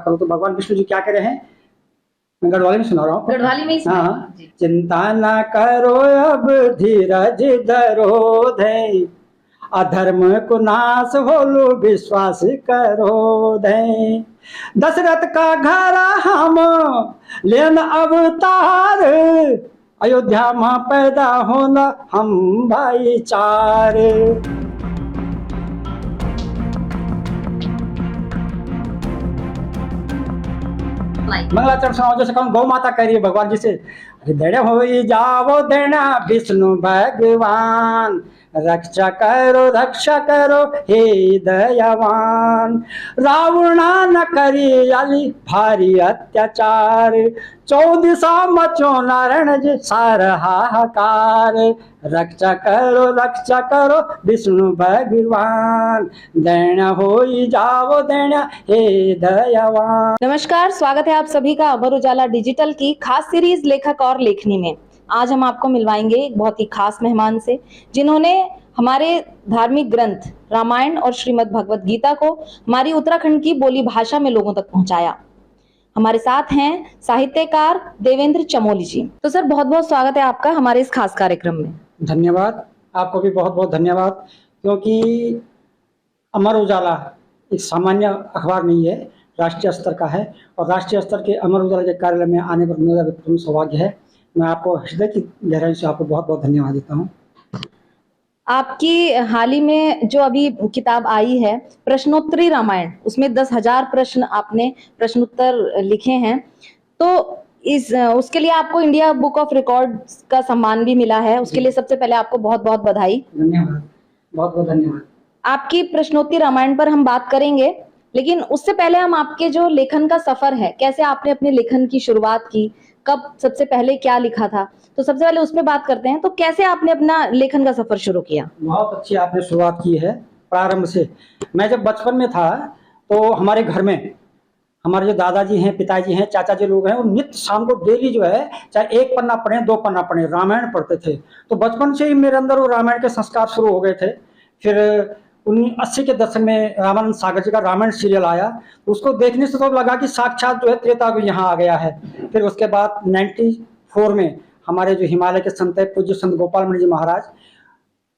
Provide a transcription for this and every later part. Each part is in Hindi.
करो। तो भगवान विष्णु जी क्या कह रहे हैं, मैं गढ़वाली में सुना रहा हूँ। गढ़वाली में हाँ, चिंता न करो अब धीरज धरो धै, अधर्म को नाश होलो विश्वास करो धै। दशरथ का घर हम लेन अवतार, अयोध्या में पैदा होना हम भाईचार। मंगलाचरण सुनाओ। जैसे कौन गौ माता कह रही है भगवान जी से, दृढ़ हो जाओ देना विष्णु भगवान, रक्षा करो हे दयावान। रावणा न करी अली भारी अत्याचार, 14 मचो नारायण जी सार हाहाकार। रक्षा करो विष्णु भगवान, देना हो जाओ देना हे दयावान। नमस्कार, स्वागत है आप सभी का अमर उजाला डिजिटल की खास सीरीज लेखक और लेखनी में। आज हम आपको मिलवाएंगे एक बहुत ही खास मेहमान से, जिन्होंने हमारे धार्मिक ग्रंथ रामायण और श्रीमद् भगवत गीता को हमारी उत्तराखंड की बोली भाषा में लोगों तक पहुंचाया। हमारे साथ हैं साहित्यकार देवेंद्र चमोली जी। तो सर, बहुत बहुत स्वागत है आपका हमारे इस खास कार्यक्रम में। धन्यवाद, आपको भी बहुत बहुत धन्यवाद। क्योंकि अमर उजाला एक सामान्य अखबार नहीं है, राष्ट्रीय स्तर का है, और राष्ट्रीय स्तर के अमर उजाला के कार्यालय में आने पर मेरा प्रथम सौभाग्य है। मैं आपको हृदय की गहराई से आपको बहुत बहुत धन्यवाद देता हूँ। आपकी हाल ही में जो अभी किताब आई है प्रश्नोत्तरी रामायण, उसमें 10,000 प्रश्न आपने प्रश्नोत्तर लिखे हैं। तो उसके लिए आपको इंडिया बुक ऑफ रिकॉर्ड्स का सम्मान भी मिला है। उसके लिए सबसे पहले आपको बहुत बहुत बधाई। धन्यवाद, बहुत बहुत धन्यवाद। आपकी प्रश्नोत्तरी रामायण पर हम बात करेंगे, लेकिन उससे पहले हम आपके जो लेखन का सफर है, कैसे आपने अपने लेखन की शुरुआत की, कब सबसे पहले क्या लिखा था, तो सबसे पहले उसमें बात करते हैं। तो कैसे आपने अपना लेखन का सफर शुरू किया? बहुत अच्छी आपने शुरुआत की है प्रारंभ से। मैं जब बचपन में था तो हमारे घर में हमारे जो दादाजी हैं, पिताजी हैं, चाचा जी लोग हैं, वो नित्य शाम को डेली जो है, चाहे 1 पन्ना पढ़े 2 पन्ना पढ़े, रामायण पढ़ते थे। तो बचपन से ही मेरे अंदर वो रामायण के संस्कार शुरू हो गए थे। फिर 1980 के दशक में रामानंद सागर जी का रामायण सीरियल आया, उसको देखने से तो लगा कि साक्षात जो है त्रेता भी यहाँ आ गया है। फिर उसके बाद 94 में हमारे जो हिमालय के संत है पूज्य संत गोपाल मणि जी महाराज,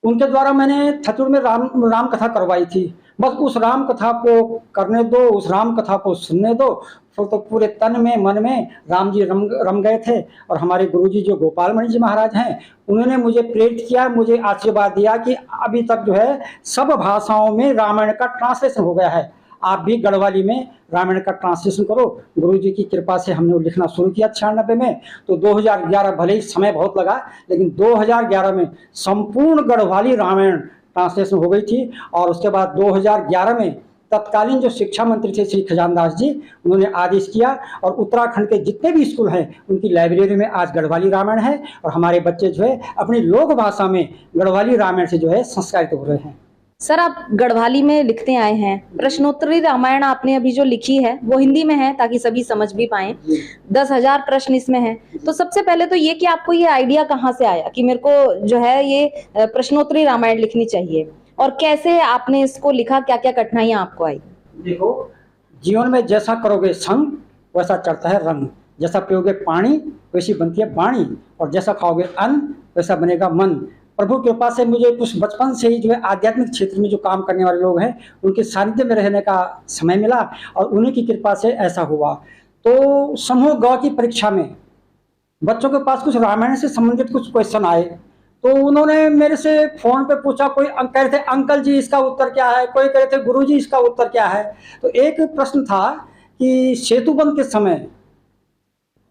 उनके द्वारा मैंने थचुड़ में राम कथा करवाई थी। बस उस राम कथा को करने दो, उस राम कथा को सुनने दो, फिर तो पूरे तन में मन में राम जी रम गए थे। और हमारे गुरुजी जो गोपाल मणि जी महाराज हैं, उन्होंने मुझे प्रेरित किया, मुझे आशीर्वाद दिया कि अभी तक जो है सब भाषाओं में रामायण का ट्रांसलेशन हो गया है, आप भी गढ़वाली में रामायण का ट्रांसलेशन करो। गुरुजी की कृपा से हमने लिखना शुरू किया 96 में। तो 2011, भले ही समय बहुत लगा, लेकिन 2011 में संपूर्ण गढ़वाली रामायण ट्रांसलेशन हो गई थी। और उसके बाद 2011 में तत्कालीन जो शिक्षा मंत्री थे श्री खजानदास जी, उन्होंने आदेश किया और उत्तराखंड के जितने भी स्कूल हैं उनकी लाइब्रेरी में आज गढ़वाली रामायण है, और हमारे बच्चे जो है अपनी लोक भाषा में गढ़वाली रामायण से जो है संस्कारित हो रहे हैं। सर, आप गढ़वाली में लिखते आए हैं। प्रश्नोत्तरी रामायण आपने अभी जो लिखी है वो हिंदी में है, ताकि सभी समझ भी पाए। 10,000 प्रश्न इसमें हैं। तो सबसे पहले तो ये कि आपको ये आइडिया कहाँ से आया कि मेरे को जो है ये प्रश्नोत्तरी रामायण लिखनी चाहिए, और कैसे आपने इसको लिखा, क्या क्या कठिनाइयां आपको आई? देखो, जीवन में जैसा करोगे संग वैसा चढ़ता है रंग, जैसा पियोगे पानी वैसी बनती है वाणी, और जैसा खाओगे अन्न वैसा बनेगा मन। प्रभु की कृपा से मुझे कुछ बचपन से ही जो है आध्यात्मिक क्षेत्र में जो काम करने वाले लोग हैं उनके सानिध्य में रहने का समय मिला, और उन्हीं की कृपा से ऐसा हुआ। तो समूह ग की परीक्षा में बच्चों के पास कुछ रामायण से संबंधित कुछ क्वेश्चन आए, तो उन्होंने मेरे से फोन पे पूछा। कोई कह रहे थे अंकल जी इसका उत्तर क्या है, कोई कह रहे थे गुरु जी इसका उत्तर क्या है। तो एक प्रश्न था कि सेतुबंध के समय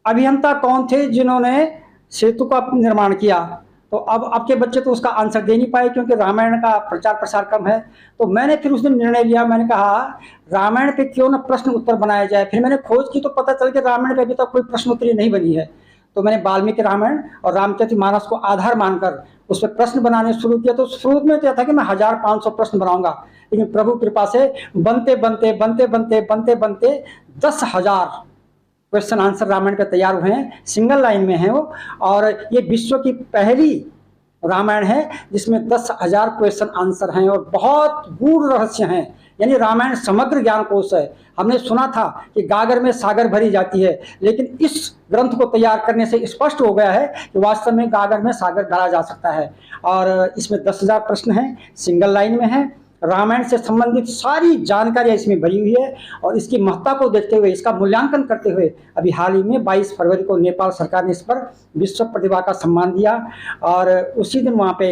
अभियंता कौन थे जिन्होंने सेतु का निर्माण किया। तो अब आपके बच्चे तो उसका आंसर दे नहीं पाए, क्योंकि रामायण का प्रचार प्रसार कम है। तो मैंने फिर उस दिन निर्णय लिया, मैंने कहा रामायण पे क्यों ना प्रश्न उत्तर बनाया जाए। फिर मैंने खोज की तो पता चल कि रामायण पे अभी तक कोई प्रश्नोत्तरी नहीं बनी है। तो मैंने वाल्मीकि रामायण और रामचरितमानस को आधार मानकर उस पर प्रश्न बनाने शुरू किया। तो शुरू में तो यह था कि मैं 1500 प्रश्न बनाऊंगा, लेकिन प्रभु कृपा से बनते बनते बनते बनते बनते बनते 10,000 क्वेश्चन आंसर रामायण के तैयार हुए हैं। सिंगल लाइन में है वो, और ये विश्व की पहली रामायण है जिसमें 10,000 क्वेश्चन आंसर हैं, और बहुत गूढ़ रहस्य हैं यानी रामायण समग्र ज्ञान कोश है। हमने सुना था कि गागर में सागर भरी जाती है, लेकिन इस ग्रंथ को तैयार करने से स्पष्ट हो गया है कि वास्तव में गागर में सागर भरा जा सकता है। और इसमें 10,000 प्रश्न हैं, सिंगल लाइन में है। रामायण से संबंधित सारी जानकारियां इसमें भरी हुई है और इसकी महत्ता को देखते हुए, इसका मूल्यांकन करते हुए अभी हाल ही में 22 फरवरी को नेपाल सरकार ने इस पर विश्व प्रतिभा का सम्मान दिया। और उसी दिन वहाँ पे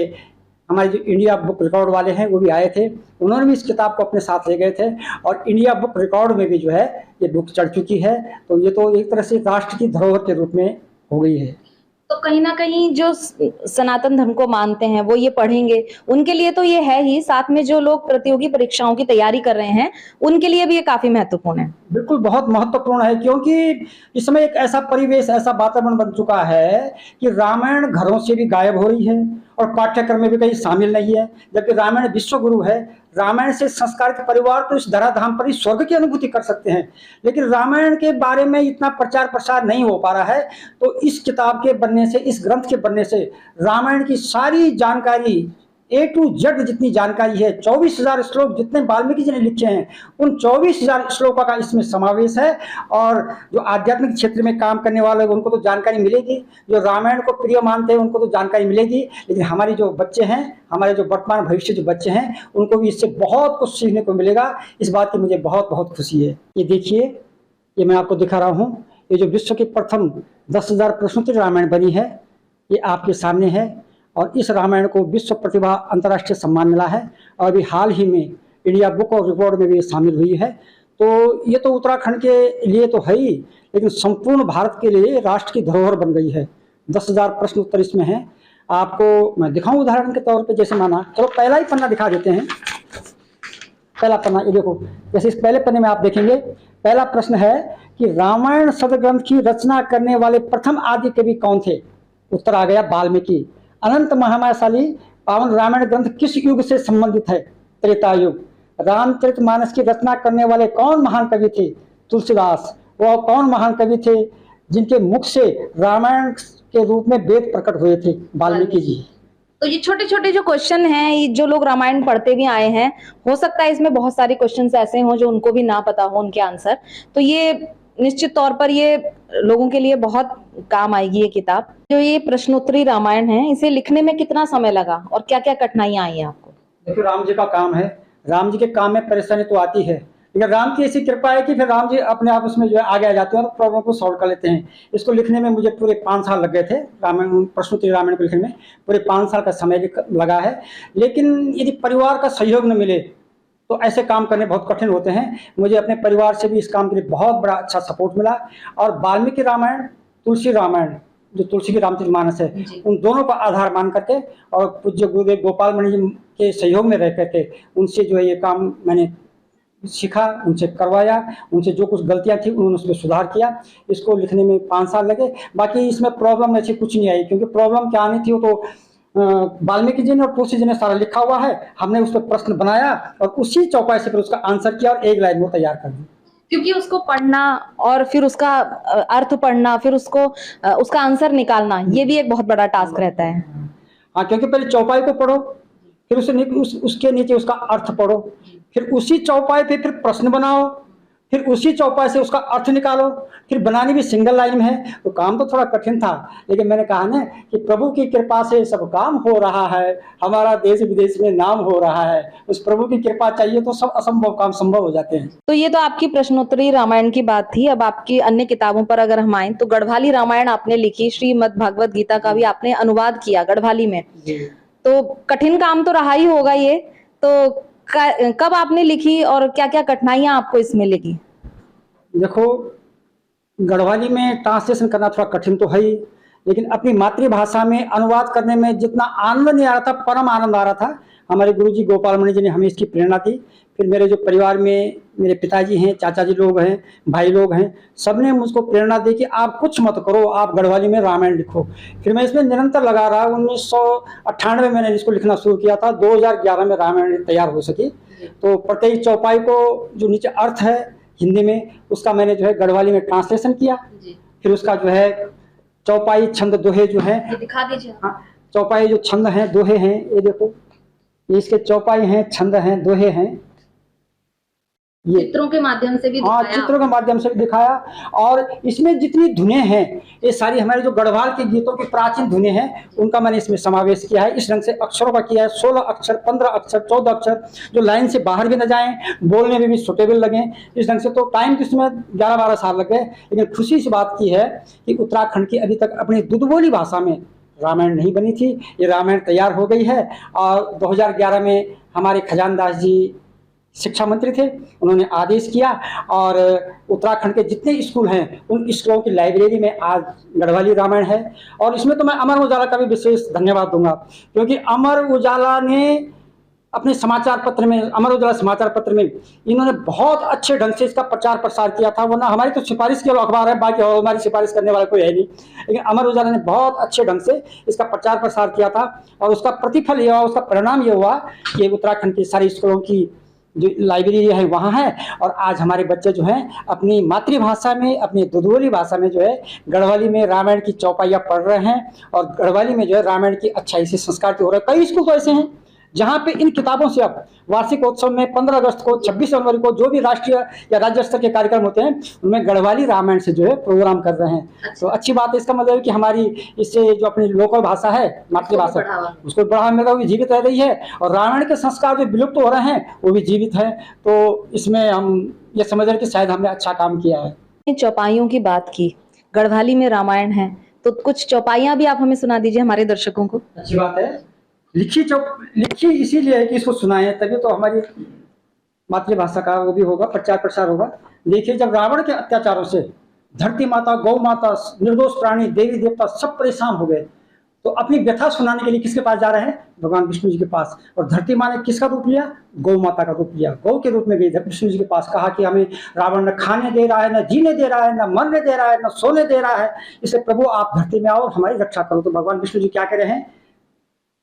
हमारे जो इंडिया बुक रिकॉर्ड वाले हैं वो भी आए थे, उन्होंने भी इस किताब को अपने साथ ले गए थे और इंडिया बुक रिकॉर्ड में भी जो है ये बुक चढ़ चुकी है। तो ये तो एक तरह से राष्ट्र की धरोहर के रूप में हो गई है। तो कहीं ना कहीं जो सनातन धर्म को मानते हैं वो ये पढ़ेंगे, उनके लिए तो ये है ही, साथ में जो लोग प्रतियोगी परीक्षाओं की तैयारी कर रहे हैं उनके लिए भी ये काफी महत्वपूर्ण है। बिल्कुल बहुत महत्वपूर्ण है, क्योंकि इस समय एक ऐसा परिवेश, ऐसा वातावरण बन चुका है कि रामायण घरों से भी गायब हो रही है और पाठ्यक्रम में भी कहीं शामिल नहीं है, जबकि रामायण विश्व गुरु है। रामायण से संस्कारित परिवार तो इस धराधाम पर ही स्वर्ग की अनुभूति कर सकते हैं, लेकिन रामायण के बारे में इतना प्रचार प्रसार नहीं हो पा रहा है। तो इस किताब के बनने से, इस ग्रंथ के बनने से रामायण की सारी जानकारी A to Z जितनी जानकारी है, 24,000 श्लोक जितने वाल्मीकि जी ने लिखे हैं, उन 24,000 श्लोकों का इसमें समावेश है। और जो आध्यात्मिक क्षेत्र में काम करने वाले उनको तो जानकारी मिलेगी, जो रामायण को प्रिय मानते हैं उनको तो जानकारी मिलेगी, लेकिन हमारी जो बच्चे हैं, हमारे जो वर्तमान भविष्य जो बच्चे हैं, उनको भी इससे बहुत कुछ सीखने को मिलेगा। इस बात की मुझे बहुत बहुत खुशी है। ये देखिए, ये मैं आपको दिखा रहा हूँ, ये जो विश्व की प्रथम 10,000 प्रश्नोत्तरी रामायण बनी है, ये आपके सामने है। और इस रामायण को विश्व प्रतिभा अंतर्राष्ट्रीय सम्मान मिला है और अभी हाल ही में इंडिया बुक ऑफ रिकॉर्ड में भी शामिल हुई है। तो ये तो उत्तराखंड के लिए तो है ही, लेकिन संपूर्ण भारत के लिए राष्ट्र की धरोहर बन गई है। 10,000 प्रश्न उत्तर इसमें हैं। आपको मैं दिखाऊं उदाहरण के तौर पे, जैसे माना, चलो पहला ही पन्ना दिखा देते हैं। पहला पन्ना ये देखो, जैसे इस पहले पन्ने में आप देखेंगे, पहला प्रश्न है कि रामायण सदग्रंथ की रचना करने वाले प्रथम आदि कवि कौन थे? उत्तर आ गया वाल्मीकि। अनंत महामायाशाली पावन रामायण ग्रंथ किस युग से संबंधित है? त्रेता युग। रामचरितमानस की रचना करने वाले कौन महान कवि थे? तुलसीदास। वह कौन महान कवि थे जिनके मुख से रामायण के रूप में वेद प्रकट हुए थे? वाल्मीकि जी। तो ये छोटे छोटे जो क्वेश्चन हैं, ये जो लोग रामायण पढ़ते भी आए हैं, हो सकता है इसमें बहुत सारे क्वेश्चंस ऐसे हों जो उनको भी ना पता हो उनके आंसर। तो ये निश्चित तौर पर ये लोगों के लिए बहुत काम आएगी ये किताब। जो ये प्रश्नोत्तरी रामायण है, इसे लिखने में कितना समय लगा और क्या क्या कठिनाइयां आई हैं आपको? देखिए, राम जी का काम है, राम जी के काम में परेशानी तो आती है, लेकिन राम की ऐसी कृपा है कि फिर राम जी अपने आप उसमें जो है आगे आ जाते हैं और प्रॉब्लम को सॉल्व कर लेते हैं। इसको लिखने में मुझे पूरे 5 साल लग गए थे। रामायण, प्रश्नोत्तरी रामायण को लिखने में पूरे 5 साल का समय लगा है। लेकिन यदि परिवार का सहयोग न मिले तो ऐसे काम करने बहुत कठिन होते हैं। मुझे अपने परिवार से भी इस काम के लिए बहुत बड़ा अच्छा सपोर्ट मिला। और वाल्मीकि रामायण, तुलसी रामायण, जो तुलसी की रामचरितमानस है, उन दोनों का आधार मान करके और पूज्य गुरुदेव गोपाल मणि जी के सहयोग में रह करके उनसे जो है ये काम मैंने सीखा, उनसे करवाया, उनसे जो कुछ गलतियां थी उन्होंने उसमें सुधार किया। इसको लिखने में 5 साल लगे। बाकी इसमें प्रॉब्लम ऐसी कुछ नहीं आई, क्योंकि प्रॉब्लम क्या आनी थी वो तो वाल्मीकि जी ने और तुलसी जी ने सारा लिखा हुआ है। हमने उस पर प्रश्न बनाया और उसी चौपाई से फिर उसका आंसर किया और एक लाइन में तैयार कर दी। क्योंकि उसको पढ़ना और फिर उसका अर्थ पढ़ना, फिर उसको उसका आंसर निकालना, ये भी एक बहुत बड़ा टास्क रहता है। हाँ, क्योंकि पहले चौपाई को पढ़ो, फिर उसके नीचे उसका अर्थ पढ़ो, फिर उसी चौपाई पे फिर प्रश्न बनाओ, फिर उसी चौपाई से उसका अर्थ निकालो, फिर बनानी भी सिंगल लाइन में है। तो काम तो थोड़ा कठिन था, लेकिन मैंने कहा ना कि प्रभु की कृपा से सब काम हो रहा है, हमारा देश विदेश में नाम हो रहा है। उस प्रभु की कृपा चाहिए तो सब असंभव काम संभव हो जाते हैं। तो ये तो आपकी प्रश्नोत्तरी रामायण की बात थी। अब आपकी अन्य किताबों पर अगर हम आए तो गढ़वाली रामायण आपने लिखी, श्रीमद् भागवत गीता का भी आपने अनुवाद किया गढ़वाली में। तो कठिन काम तो रहा ही होगा ये। तो कब आपने लिखी और क्या क्या कठिनाइयां आपको इसमें लगी? देखो, गढ़वाली में ट्रांसलेशन करना थोड़ा कठिन तो है ही, लेकिन अपनी मातृभाषा में अनुवाद करने में जितना आनंद नहीं आ रहा था, परम आनंद आ रहा था। हमारे गुरुजी गोपाल मणि जी ने हमें इसकी प्रेरणा दी। फिर मेरे जो परिवार में मेरे पिताजी हैं, चाचा जी लोग हैं, भाई लोग हैं, सबने मुझको प्रेरणा दी कि आप कुछ मत करो, आप गढ़वाली में रामायण लिखो। फिर मैं इसमें निरंतर लगा रहा। 1998 में मैंने इसको लिखना शुरू किया था, 2011 में रामायण तैयार हो सकी। तो प्रत्येक चौपाई को जो नीचे अर्थ है हिंदी में, उसका मैंने जो है गढ़वाली में ट्रांसलेशन किया। फिर उसका जो है चौपाई छंद दोहे जो है, दिखा दीजिए। हाँ, चौपाई जो छंद हैं, दोहे हैं, ये देखो, ये इसके चौपाई हैं, छंद हैं, दोहे हैं। ये चित्रों के माध्यम से भी हाँ, दिखाया। चित्रों के माध्यम से भी दिखाया। और इसमें जितनी धुनें हैं, ये सारी हमारे जो गढ़वाल के गीतों की प्राचीन धुनें हैं, उनका मैंने इसमें समावेश किया है। इस ढंग से अक्षरों का किया है, 16 अक्षर, 15 अक्षर, 14 अक्षर, जो लाइन से बाहर भी न जाएं, बोलने में भी सुटेबल लगें, इस ढंग से। तो टाइम तो इसमें 11-12 साल लग गए, लेकिन खुशी इस बात की है कि उत्तराखंड की अभी तक अपनी दुधबोली भाषा में रामायण नहीं बनी थी। ये रामायण तैयार हो गई है। और 2011 में हमारे खजानदास जी शिक्षा मंत्री थे, उन्होंने आदेश किया और उत्तराखंड के जितने स्कूल हैं उन स्कूलों की लाइब्रेरी में आज गढ़वाली रामायण है। और इसमें तो मैं अमर उजाला का भी विशेष धन्यवाद दूंगा, क्योंकि अमर उजाला ने अपने समाचार पत्र में, अमर उजाला समाचार पत्र में, इन्होंने बहुत अच्छे ढंग से इसका प्रचार प्रसार किया था। वरना हमारी तो सिफारिश के अखबार है, बाकी हमारी सिफारिश करने वाला कोई है नहीं, लेकिन अमर उजाला ने बहुत अच्छे ढंग से इसका प्रचार प्रसार किया था। और उसका प्रतिफल ये हुआ, उसका परिणाम ये हुआ कि उत्तराखंड के सारे स्कूलों की जो लाइब्रेरी है वहाँ है। और आज हमारे बच्चे जो हैं अपनी मातृभाषा में, अपनी दुधबोली भाषा में जो है गढ़वाली में रामायण की चौपाइयाँ पढ़ रहे हैं। और गढ़वाली में जो है रामायण की अच्छाई से संस्कार हो रहे हैं। कई स्कूल तो ऐसे हैं जहाँ पे इन किताबों से अब वार्षिकोत्सव में 15 अगस्त को, 26 जनवरी को जो भी राष्ट्रीय या राज्य स्तर के कार्यक्रम होते हैं, उनमें गढ़वाली रामायण से जो है प्रोग्राम कर रहे हैं। तो अच्छी बात है। इसका मतलब है कि हमारी इससे जो अपनी लोकल भाषा है, मातृभाषा, उसको बढ़ावा मिल रहा है, जीवित रह रही है। और रामायण के संस्कार जो विलुप्त हो रहे हैं वो भी जीवित है। तो इसमें हम ये समझ रहे हैं कि शायद हमने अच्छा काम किया है। चौपाइयों की बात की, गढ़वाली में रामायण है, तो कुछ चौपाइयां भी आप हमें सुना दीजिए हमारे दर्शकों को। अच्छी बात है। लिखी इसीलिए है कि इसको सुनाए, तभी तो हमारी मातृभाषा का वो भी होगा, प्रचार प्रसार होगा। देखिए, जब रावण के अत्याचारों से धरती माता, गौ माता, निर्दोष प्राणी, देवी देवता सब परेशान हो गए, तो अपनी व्यथा सुनाने के लिए किसके पास जा रहे हैं? भगवान विष्णु जी के पास। और धरती माँ ने किसका रूप लिया? गौ माता का रूप लिया। गौ के रूप में गई विष्णु जी के पास, कहा कि हमें रावण न खाने दे रहा है, न जीने दे रहा है, न मरने दे रहा है, न सोने दे रहा है, इसलिए प्रभु आप धरती में आओ और हमारी रक्षा करो। तो भगवान विष्णु जी क्या कह रहे हैं?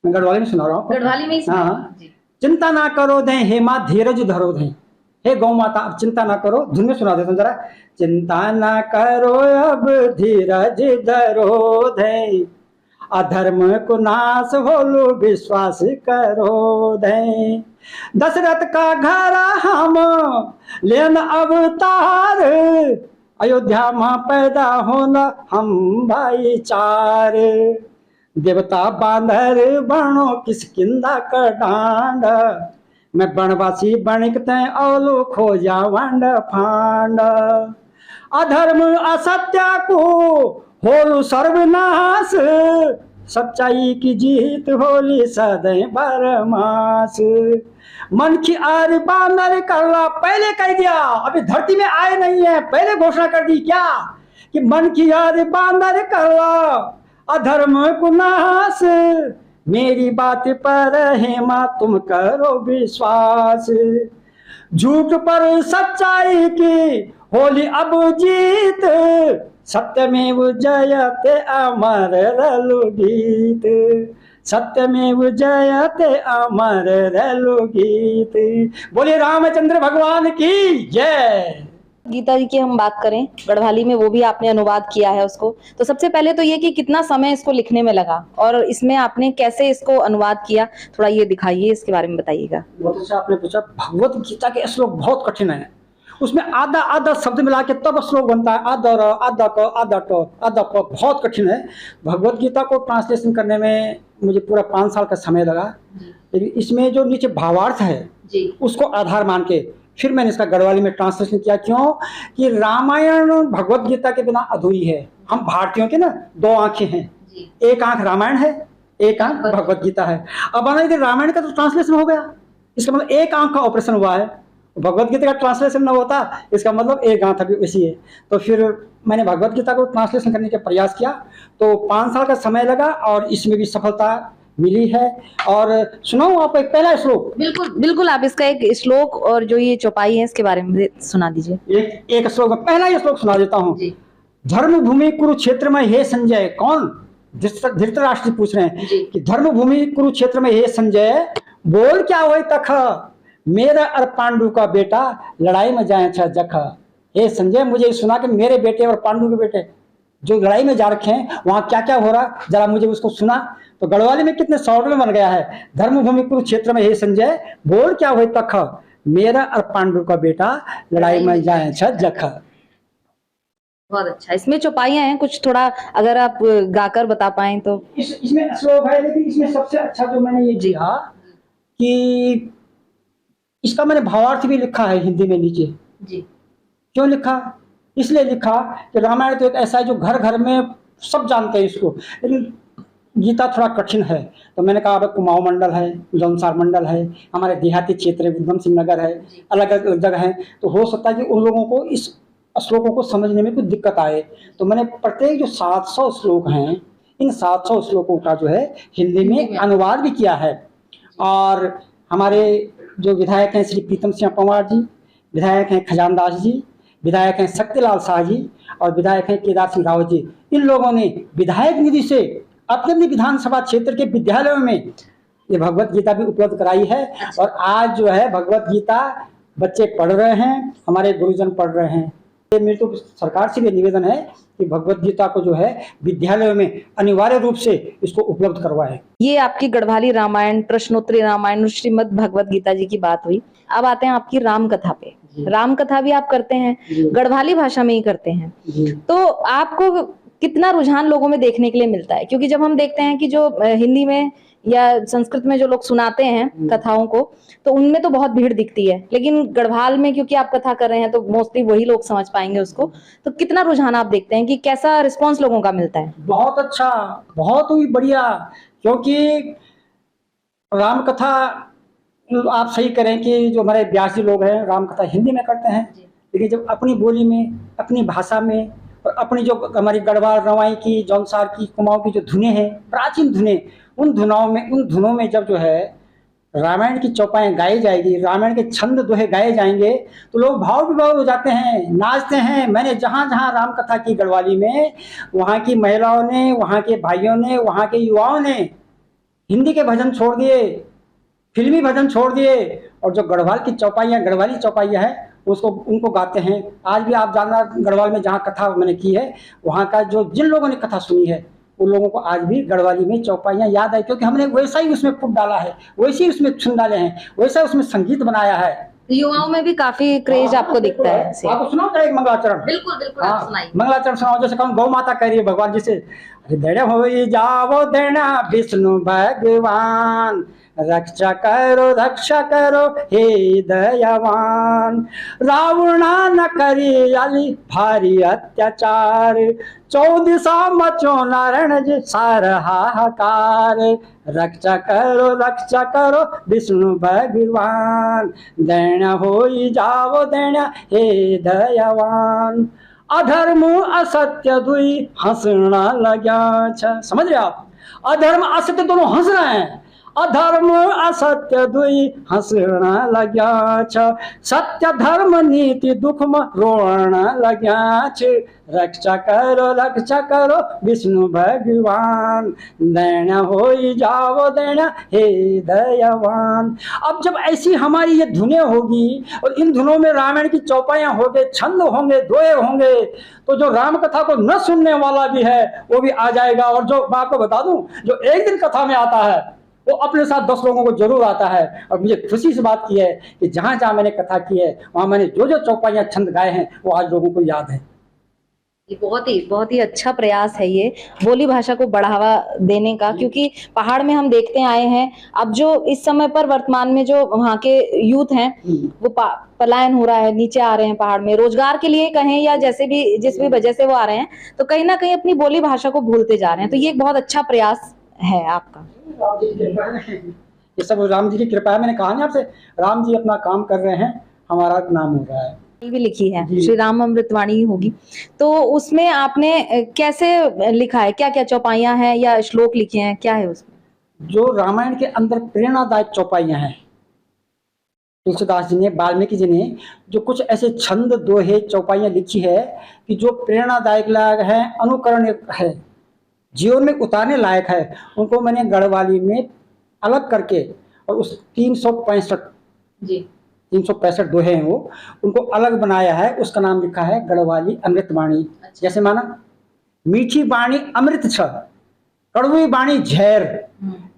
मैं गढ़वाली में सुना रहा हूँ। गढ़वाली में हाँ, चिंता ना करो दे हे माँ, धीरज धरो दे, हे गौ माता अब चिंता ना करो। धुन में सुना देता हूँ जरा। चिंता ना करो अब धीरज धरो दे, अधर्म को नाश होलो विश्वास करो दे। दशरथ का घर हम लेन अवतार, अयोध्या माँ पैदा होना हम भाईचार। देवता बांधर बनो किसकिंदा का डांड, मैं बनवासी बणिकते औलो खोजा वंड फांड। अधर्म असत्य को होलु सर्वनाश, सच्चाई की जीत होली सदै बरमास। मन की आर बानर करला, पहले कह दिया, अभी धरती में आए नहीं है, पहले घोषणा कर दी क्या कि मन की आर बानर करला, अधर्म को नाश, मेरी बात पर हेमा तुम करो विश्वास। झूठ पर सच्चाई की होली अब जीत, सत्यमेव जयते अमर रलु गीत, सत्यमेव जयते अमर रलु गीत। बोलिए रामचंद्र भगवान की जय। गीता जी की हम बात करें गढ़वाली में, वो भी आपने अनुवाद किया है उसको, तो सबसे पहले तो ये कि कितना समय इसको लिखने में लगा और इसमें आपने कैसे इसको अनुवाद किया, थोड़ा ये दिखाइए, इसके बारे में बताइएगा। बहुत अच्छा आपने पूछा। भगवत गीता के श्लोक बहुत कठिन है, उसमें आधा आधा शब्द मिला के तब श्लोक बनता है। आधा र, आधा क, आधा ट, आधा प, बहुत कठिन है। भगवत गीता को ट्रांसलेशन करने में मुझे पूरा 5 साल का समय लगा, लेकिन इसमें जो नीचे भावार्थ है उसको आधार मान के फिर मैंने इसका गढ़वाली में ट्रांसलेशन किया। क्यों कि रामायण भगवत गीता के बिना अधूरी है। हम भारतीयों के ना 2 आंखें हैं, एक आंख रामायण है, एक आंख भगवत गीता है। अब आना इधर रामायण का तो ट्रांसलेशन हो गया, इसका मतलब एक आंख का ऑपरेशन हुआ है। भगवत गीता का ट्रांसलेशन न होता, इसका मतलब एक आंख अभी वैसी है। तो फिर मैंने भगवत गीता को ट्रांसलेशन करने का प्रयास किया, तो 5 साल का समय लगा और इसमें भी सफलता मिली है। और सुनाऊं आपको एक पहला श्लोक? बिल्कुल बिल्कुल, आप इसका एक श्लोक और जो ये चौपाई है इसके बारे में सुना दीजिए। एक श्लोक, पहला ये श्लोक सुना देता हूँ। धर्म भूमि कुरुक्षेत्र में हे संजय, कौन? धृतराष्ट्र पूछ रहे हैं कि धर्म भूमि कुरुक्षेत्र में हे संजय, बोल क्या हो तख, मेरा और पांडु का बेटा लड़ाई में जाए अच्छा जख। हे संजय, मुझे सुना कि मेरे बेटे और पांडु के बेटे जो लड़ाई में जा रखे हैं वहां क्या क्या हो रहा, जरा मुझे उसको सुना। तो गढ़वाली में कितने शॉर्ट में बन गया है। धर्मभूमि कुरुक्षेत्र में हे संजय, बोल क्या हो तख, मेरा और पांडु का बेटा लड़ाई में जाए छ जखा। बहुत अच्छा। इसमें चौपाइयां हैं कुछ, थोड़ा अगर आप गाकर बता पाएं तो। इसमें श्लोक है, लेकिन इसमें सबसे अच्छा जो मैंने ये किया कि इसका मैंने भावार्थ भी लिखा है हिंदी में नीचे जी। क्यों लिखा? इसलिए लिखा कि रामायण तो एक ऐसा है जो घर घर में सब जानते हैं इसको, लेकिन गीता थोड़ा कठिन है। तो मैंने कहा अब कुमाऊं मंडल है, जौनसार मंडल है, हमारे देहाती क्षेत्र विक्रम सिंह नगर है, अलग अलग जगह है, तो हो सकता है कि उन लोगों को इस श्लोकों को समझने में कुछ दिक्कत आए। तो मैंने प्रत्येक जो 700 श्लोक हैं, इन 700 श्लोकों का जो है हिंदी में अनुवाद भी किया है। और हमारे जो विधायक हैं श्री प्रीतम सिंह पंवार जी, विधायक हैं खजानदास जी, विधायक हैं शक्तिलाल शाह जी और विधायक हैं केदार सिंह रावत जी, इन लोगों ने विधायक निधि से अपने अपने विधानसभा क्षेत्र के विद्यालयों में ये भगवत गीता भी उपलब्ध कराई है। और आज जो है भगवत गीता बच्चे पढ़ रहे हैं, हमारे गुरुजन पढ़ रहे हैं। ये मेरी तो सरकार से भी निवेदन है कि भगवत गीता को जो है विद्यालयों में अनिवार्य रूप से इसको उपलब्ध करवाए। ये आपकी गढ़वाली रामायण, प्रश्नोत्तरी रामायण और श्रीमद् भगवत गीता जी की बात हुई। अब आते हैं आपकी राम कथा पे। राम कथा भी आप करते हैं, गढ़वाली भाषा में ही करते हैं, तो आपको कितना रुझान लोगों में देखने के लिए मिलता है? क्योंकि जब हम देखते हैं कि जो हिंदी में या संस्कृत में जो लोग सुनाते हैं कथाओं को, तो उनमें तो बहुत भीड़ दिखती है, लेकिन गढ़वाल में क्योंकि आप कथा कर रहे हैं तो मोस्टली वही लोग समझ पाएंगे उसको। तो कितना रुझान आप देखते हैं कि कैसा रिस्पॉन्स लोगों का मिलता है? बहुत अच्छा, बहुत ही बढ़िया। क्योंकि राम कथा आप सही करें कि जो हमारे व्यास जी लोग हैं राम कथा हिंदी में करते हैं, लेकिन जब अपनी बोली में, अपनी भाषा में और अपनी जो हमारी गढ़वाल रवाई की, जौनसार की, कुमाऊं की जो धुनें हैं, प्राचीन धुनें, उन धुनों में जब जो है रामायण की चौपाएं गाई जाएगी, रामायण के छंद दोहे गाए जाएंगे, तो लोग भाव विभोर हो जाते हैं, नाचते हैं। मैंने जहाँ जहाँ राम कथा की गढ़वाली में, वहाँ की महिलाओं ने, वहाँ के भाइयों ने, वहाँ के युवाओं ने हिंदी के भजन छोड़ दिए, फिल्मी भजन छोड़ दिए, और जो गढ़वाल की चौपाइयाँ, गढ़वाली चौपाइयाँ हैं उसको उनको गाते हैं। आज भी आप जानना, गढ़वाल में जहाँ कथा मैंने की है, वहाँ का जो जिन लोगों ने कथा सुनी है उन लोगों को आज भी गढ़वाली में चौपाइयाँ याद है, क्योंकि हमने वैसा ही उसमें फूट डाला है, वैसे ही उसमें छुन डाले हैं, वैसा उसमें संगीत बनाया है। युवाओं में भी काफी क्रेज आपको दिखता है। आपको सुनाओ क्या एक मंगलाचरण? बिल्कुल बिल्कुल, आप सुनाइए। मंगलाचरण सुनाओ। जैसे कौन गौ माता कह रही है भगवान जी से, अरे देना हो जाओ देना विष्णु भगवान, रक्षा करो हे दयावान, रावणा न करी अली भारी अत्याचार, 14 मचो नारायण जी सार हाहाकार, रक्षा करो विष्णु भगवान, देना हो जाओ देना हे दयावान, अधर्म असत्य दुई हंसना लग्या छ। समझ रहे आप? अधर्म असत्य दोनों हंस रहे हैं, अधर्म असत्य दुई हंसना लग्या छ, सत्य धर्म नीति दुख में रोण लग्या छ, रक्षा करो विष्णु भगवान, देना हो जाओ देना हे दयावान। अब जब ऐसी हमारी ये धुनें होगी और इन धुनों में रामायण की चौपाइयाँ होंगे, छंद होंगे, दोहे होंगे, तो जो राम कथा को न सुनने वाला भी है वो भी आ जाएगा। और जो मैं आपको बता दूं, जो एक दिन कथा में आता है वो अपने साथ 10 लोगों को जरूर आता है। और मुझे खुशी से बात की है कि जहां जहां मैंने कथा की है वहां मैंने जो जो चौपाइयाँ छंद गाए हैं वो आज लोगों को याद है। ये बहुत ही अच्छा प्रयास है ये बोली भाषा को बढ़ावा देने का, क्योंकि पहाड़ में हम देखते आए हैं, अब जो इस समय पर वर्तमान में जो वहाँ के यूथ हैं वो पलायन हो रहा है, नीचे आ रहे हैं पहाड़ में, रोजगार के लिए कहें या जैसे भी जिस भी वजह से वो आ रहे हैं, तो कहीं ना कहीं अपनी बोली भाषा को भूलते जा रहे हैं। तो ये एक बहुत अच्छा प्रयास है आपका। ये सब राम जी की कृपा है। मैंने कहा ना आपसे, राम जी अपना काम कर रहे हैं, हमारा नाम हो रहा है। भी लिखी है श्री राम अमृतवाणी होगी, तो उसमें आपने कैसे लिखा है? क्या क्या चौपाइयाँ हैं या श्लोक लिखे हैं, क्या है उसमें? जो रामायण के अंदर प्रेरणादायक चौपाइयाँ हैं, तुलसीदास जी ने, वाल्मीकि जी ने जो कुछ ऐसे छंद दोहे चौपाइयाँ लिखी है कि जो प्रेरणादायक लायक है, अनुकरण है, जीवन में उतारने लायक है, उनको मैंने गढ़वाली में अलग करके, और उस 365 दोहे हैं वो, उनको अलग बनाया है। उसका नाम लिखा है गढ़वाली अमृतवाणी। जैसे माना, मीठी बाणी अमृत छ, कड़वी बाणी झैर,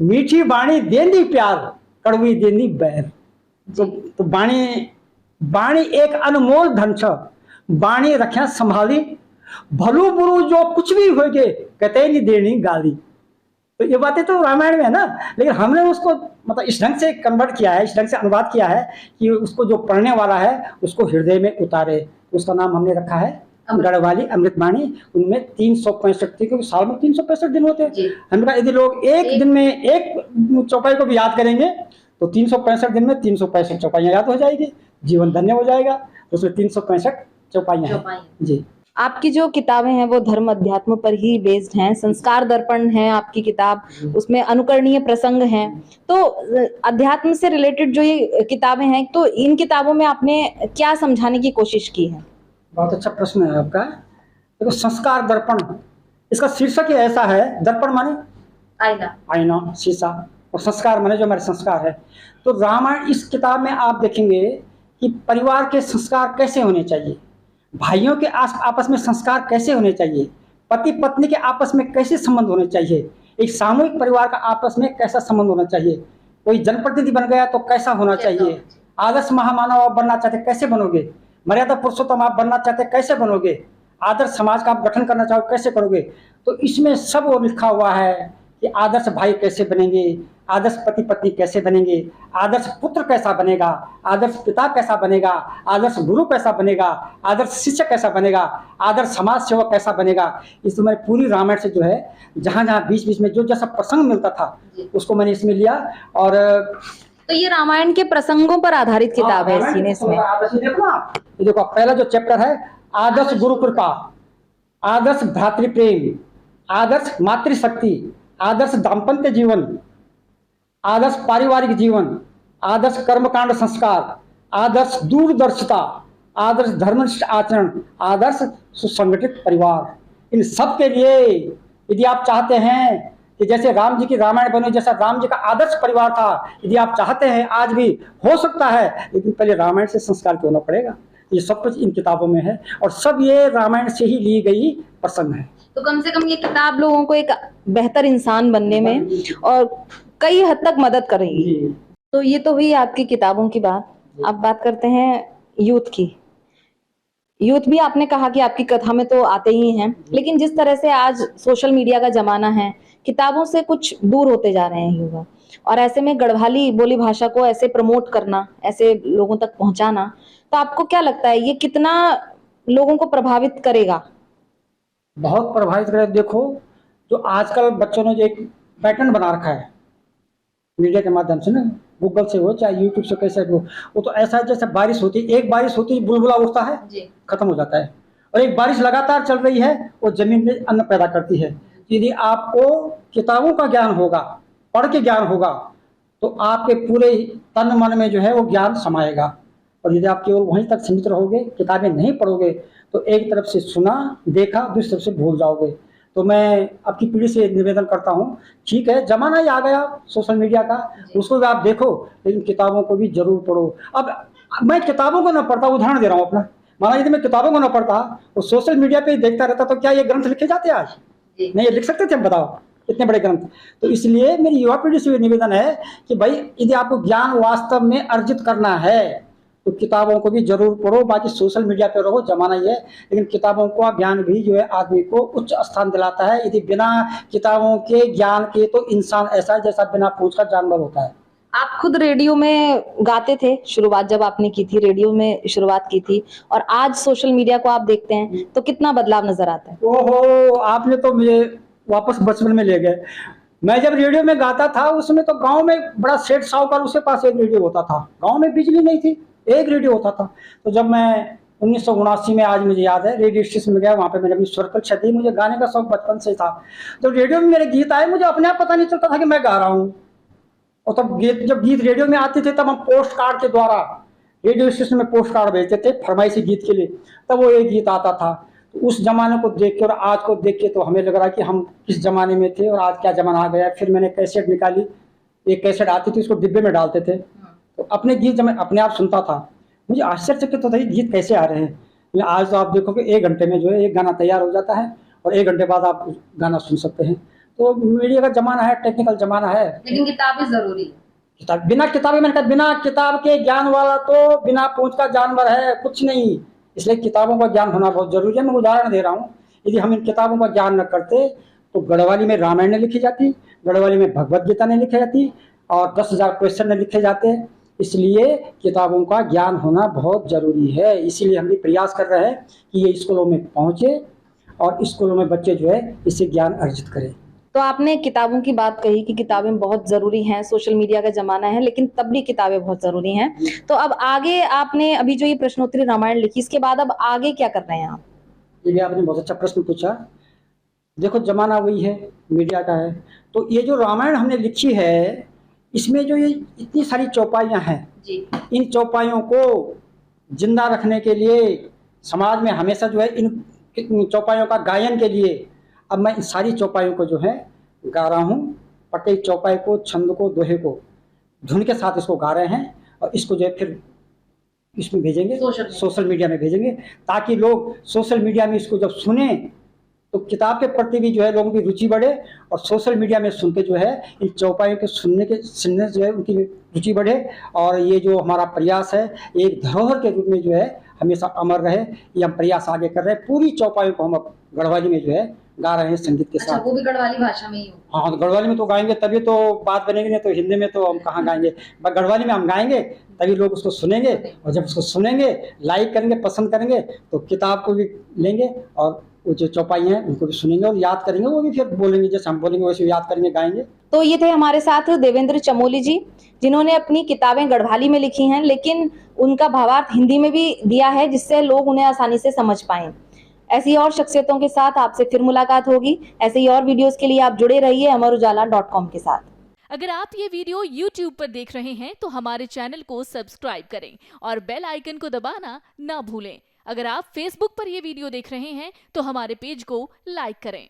मीठी बाणी देंदी प्यार, कड़वी देंदी बैर। तो तो बाणी एक अनमोल धन छ, बाणी रख्या संभाली, भलू बुरू जो कुछ भी हो गए कहते नहीं देनी गाली। तो ये बातें तो रामायण में है ना, लेकिन हमने उसको मतलब इस ढंग से कन्वर्ट किया है, इस ढंग से अनुवाद किया है कि उसको जो पढ़ने वाला है उसको हृदय में उतारे। उसका नाम हमने रखा है गढ़वाली अमृतवाणी। उनमें 365 थी, क्योंकि साल में 365 दिन होते हैं। हमने कहा यदि लोग एक दिन में एक चौपाई को भी याद करेंगे तो 365 दिन में 365 चौपाइयाँ याद हो जाएगी, जीवन धन्य हो जाएगा। तो उसमें 365 चौपाइयाँ हैं जी। आपकी जो किताबें हैं वो धर्म अध्यात्म पर ही बेस्ड हैं। संस्कार दर्पण है आपकी किताब, उसमें अनुकरणीय प्रसंग हैं। तो अध्यात्म से रिलेटेड जो ये किताबें हैं, तो इन किताबों में आपने क्या समझाने की कोशिश की है? बहुत अच्छा प्रश्न है आपका। देखो, संस्कार दर्पण, इसका शीर्षक ही ऐसा है, दर्पण माने आईना, आईना, शीशा, और संस्कार माने जो हमारे संस्कार है। तो रामायण इस किताब में आप देखेंगे कि परिवार के संस्कार कैसे होने चाहिए, भाइयों के आपस में संस्कार कैसे होने चाहिए, पति पत्नी के आपस में कैसे संबंध होने चाहिए, एक सामूहिक परिवार का आपस में कैसा संबंध होना चाहिए, कोई जनप्रतिनिधि बन गया तो कैसा होना चाहिए, आदर्श महामानव आप बनना चाहते कैसे बनोगे, मर्यादा पुरुषोत्तम आप बनना चाहते कैसे बनोगे, आदर्श समाज का आप गठन करना चाहो कैसे करोगे। तो इसमें सब वो लिखा हुआ है कि आदर्श भाई कैसे बनेंगे, आदर्श पति पत्नी कैसे बनेंगे, आदर्श पुत्र कैसा बनेगा, आदर्श पिता कैसा बनेगा, आदर्श गुरु कैसा बनेगा, आदर्श शिक्षक कैसा बनेगा, आदर्श समाज सेवक कैसा बनेगा। इसमें मैंने पूरी रामायण से जो है जहाँ जहाँ बीच बीच में जो जैसा प्रसंग मिलता था उसको मैंने इसमें लिया। और तो ये रामायण के प्रसंगों पर आधारित किताब है इसमें। देखो आप, ये देखो पहला जो चैप्टर है, आदर्श गुरु कृपा, आदर्श भ्रातृ प्रेम, आदर्श मातृशक्ति, आदर्श दाम्पत्य जीवन, आदर्श पारिवारिक जीवन, आदर्श कर्मकांड संस्कार, आदर्श दूरदर्शिता, आदर्श धर्मनिष्ठ आचरण, आदर्श सुसंगठित परिवार। इन सब के लिए यदि आप चाहते हैं कि जैसे राम जी की रामायण बने, जैसा राम जी का आदर्श परिवार था, यदि आप चाहते हैं आज भी हो सकता है, लेकिन पहले रामायण से संस्कार होना पड़ेगा। ये सब कुछ इन किताबों में है और सब ये रामायण से ही ली गई प्रसंग है। तो कम से कम ये किताब लोगों को एक बेहतर इंसान बनने में और कई हद तक मदद करेगी। तो ये तो हुई आपकी किताबों की बात। अब बात करते हैं यूथ की। यूथ भी आपने कहा कि आपकी कथा में तो आते ही हैं, लेकिन जिस तरह से आज सोशल मीडिया का जमाना है, किताबों से कुछ दूर होते जा रहे हैं युवा, और ऐसे में गढ़वाली बोली भाषा को ऐसे प्रमोट करना, ऐसे लोगों तक पहुंचाना, तो आपको क्या लगता है ये कितना लोगों को प्रभावित करेगा? बहुत प्रभावित करेगा। देखो, जो आजकल बच्चों ने जो एक पैटर्न बना रखा है मीडिया के माध्यम से ना, गूगल से हो चाहे यूट्यूब से कैसे हो, वो तो ऐसा है जैसे बारिश होती है, एक बारिश होती है बुलबुला उठता है खत्म हो जाता है, और एक बारिश लगातार चल रही है वो जमीन में अन्न पैदा करती है। यदि आपको किताबों का ज्ञान होगा, पढ़ के ज्ञान होगा, तो आपके पूरे तन मन में जो है वो ज्ञान समाएगा। और यदि आप केवल वहीं तक सीमित रहोगे, किताबें नहीं पढ़ोगे, तो एक तरफ से सुना देखा, दूसरी तरफ से भूल जाओगे। तो मैं आपकी पीढ़ी से निवेदन करता हूँ, ठीक है जमाना ही आ गया सोशल मीडिया का, उसको भी आप देखो, लेकिन किताबों को भी जरूर पढ़ो। अब मैं किताबों को ना पढ़ता, उदाहरण दे रहा हूँ अपना, माना यदि मैं किताबों को ना पढ़ता और सोशल मीडिया पे ही देखता रहता, तो क्या ये ग्रंथ लिखे जाते आज? नहीं लिख सकते थे हम, बताओ, इतने बड़े ग्रंथ। तो इसलिए मेरी युवा पीढ़ी से निवेदन है कि भाई यदि आपको ज्ञान वास्तव में अर्जित करना है तो किताबों को भी जरूर पढ़ो। बाकी सोशल मीडिया पे रहो, जमाना ही है, लेकिन किताबों का ज्ञान भी जो है आदमी को उच्च स्थान दिलाता है। यदि बिना किताबों के ज्ञान के तो इंसान ऐसा है जैसा बिना पूंछ का जानवर होता है। आप खुद रेडियो में गाते थे, शुरुआत जब आपने की थी, रेडियो में शुरुआत की थी, और आज सोशल मीडिया को आप देखते हैं तो कितना बदलाव नजर आता है? ओहो, आपने तो मुझे वापस बचपन में ले गए। मैं जब रेडियो में गाता था उसमें तो गांव में बड़ा सेठ साहूकार उसके पास एक रेडियो होता था, गांव में बिजली नहीं थी, एक रेडियो होता था। तो जब मैं 1979 में, आज मुझे याद है, रेडियो स्टेशन में गया, वहाँ पे मैंने अपनी स्वर परीक्षा दी। मुझे गाने का शौक बचपन से था, तो रेडियो में मेरे गीत आए, मुझे अपने आप पता नहीं चलता था कि मैं गा रहा हूँ। और तब जब गीत रेडियो में आते थे तब हम पोस्ट कार्ड के द्वारा रेडियो स्टेशन में पोस्ट कार्ड भेजते थे फरमाइशी गीत के लिए, तब वो एक गीत आता था। तो उस जमाने को देख के और आज को देख के तो हमें लग रहा है कि हम किस जमाने में थे और आज क्या जमाना आ गया। फिर मैंने कैसेट निकाली, एक कैसेट आती थी, उसको डिब्बे में डालते थे, तो अपने गीत जब मैं अपने आप सुनता था, मुझे आश्चर्यचकित होता था गीत कैसे आ रहे हैं। आज तो आप देखो कि 1 घंटे में जो है एक गाना तैयार हो जाता है और 1 घंटे बाद आप गाना सुन सकते हैं। तो मीडिया का जमाना है, टेक्निकल जमाना है, लेकिन किताबें जरूरी है। बिना किताबें, मैंने कहा बिना किताब के ज्ञान वाला तो बिना पूंछ का जानवर है, कुछ नहीं। इसलिए किताबों का ज्ञान होना बहुत जरूरी है। मैं उदाहरण दे रहा हूँ, यदि हम इन किताबों का ज्ञान न करते तो गढ़वाली में रामायण ने लिखी जाती, गढ़वाली में भगवत गीता ने लिखी जाती और 10,000 क्वेश्चन ने लिखे जाते। इसलिए किताबों का ज्ञान होना बहुत जरूरी है। इसीलिए हम भी प्रयास कर रहे हैं कि ये स्कूलों में पहुंचे और स्कूलों में बच्चे जो है इससे ज्ञान अर्जित करें। तो आपने किताबों की बात कही कि किताबें बहुत जरूरी हैं, सोशल मीडिया का जमाना है, लेकिन तब भी किताबें बहुत जरूरी हैं। तो अब आगे आपने अभी जो ये प्रश्नोत्तरी रामायण लिखी, इसके बाद अब आगे क्या कर रहे हैं आप? ये भी आपने बहुत अच्छा प्रश्न पूछा। देखो जमाना वही है, मीडिया का है। तो ये जो रामायण हमने लिखी है, इसमें जो ये इतनी सारी चौपाइयाँ हैं जी, इन चौपाइयों को जिंदा रखने के लिए समाज में हमेशा जो है इन चौपाइयों का गायन के लिए अब मैं इन सारी चौपाइयों को जो है गा रहा हूँ। प्रत्येक चौपाई को, छंद को, दोहे को धुन के साथ इसको गा रहे हैं और इसको जो है फिर इसमें भेजेंगे, सोशल मीडिया में भेजेंगे, ताकि लोग सोशल मीडिया में इसको जब सुने तो किताब के प्रति भी जो है लोगों की रुचि बढ़े और सोशल मीडिया में सुन के जो है इन चौपाइयों के सुनने जो है उनकी रुचि बढ़े। और ये जो हमारा प्रयास है एक धरोहर के रूप में जो है हमेशा अमर रहे, ये हम प्रयास आगे कर रहे हैं। पूरी चौपाइयों को हम अब गढ़वाली में जो है गा रहे हैं संगीत के साथ। वो भी गढ़वाली भाषा में ही हो? हाँ, गढ़वाली में तो गाएंगे तभी तो बात बनेगी, नहीं तो हिंदी में तो हम कहाँ गाएंगे। गढ़वाली में हम गाएंगे तभी लोग उसको सुनेंगे और जब उसको सुनेंगे, लाइक करेंगे, पसंद करेंगे तो किताब को भी लेंगे और वो जो चौपाई हैं उनको भी सुनेंगे और याद करेंगे, वो भी फिर बोलेंगे, जैसे हम बोलेंगे वैसे याद करेंगे, गाएंगे। तो ये थे हमारे साथ देवेंद्र चमोली जी, जिन्होंने अपनी किताबें गढ़वाली में लिखी हैं, लेकिन उनका भावार्थ हिंदी में भी दिया है जिससे लोग उन्हें आसानी से समझ पाएं। ऐसी और शख्सियतों के साथ आपसे फिर मुलाकात होगी। ऐसे ही और वीडियोस के लिए आप जुड़े रहिए amarujala.com के साथ। अगर आप ये वीडियो YouTube पर देख रहे हैं तो हमारे चैनल को सब्सक्राइब करें और बेल आइकन को दबाना ना भूलें। अगर आप Facebook पर ये वीडियो देख रहे हैं तो हमारे पेज को लाइक करें।